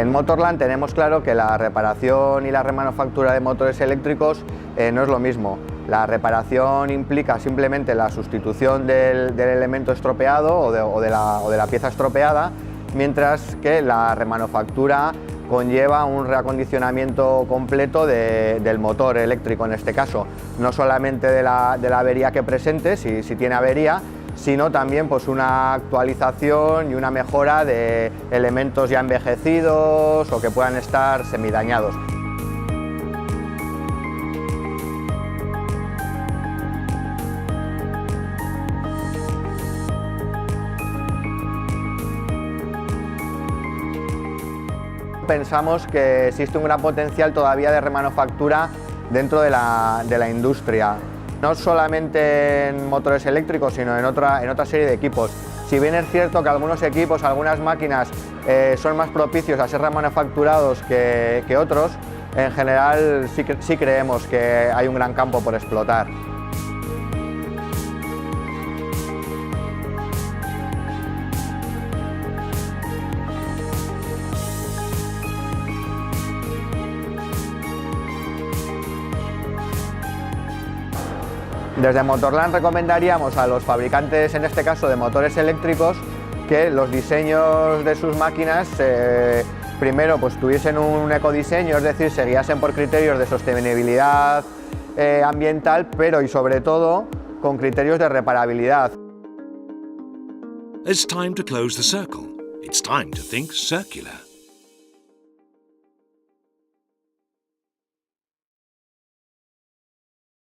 En Motorland tenemos claro que la reparación y la remanufactura de motores eléctricos no es lo mismo. La reparación implica simplemente la sustitución del elemento estropeado o de la pieza estropeada, mientras que la remanufactura conlleva un reacondicionamiento completo del motor eléctrico en este caso, no solamente de la avería que presente, si tiene avería, sino también pues, una actualización y una mejora de elementos ya envejecidos o que puedan estar semidañados. Pensamos que existe un gran potencial todavía de remanufactura dentro de la industria, no solamente en motores eléctricos, sino en otra serie de equipos. Si bien es cierto que algunos equipos, algunas máquinas son más propicios a ser remanufacturados que otros, en general sí creemos que hay un gran campo por explotar. Desde Motorland recomendaríamos a los fabricantes, en este caso de motores eléctricos, que los diseños de sus máquinas primero pues, tuviesen un ecodiseño, es decir, se guiasen por criterios de sostenibilidad ambiental, pero y sobre todo con criterios de reparabilidad. It's time to close the circle. It's time to think circular.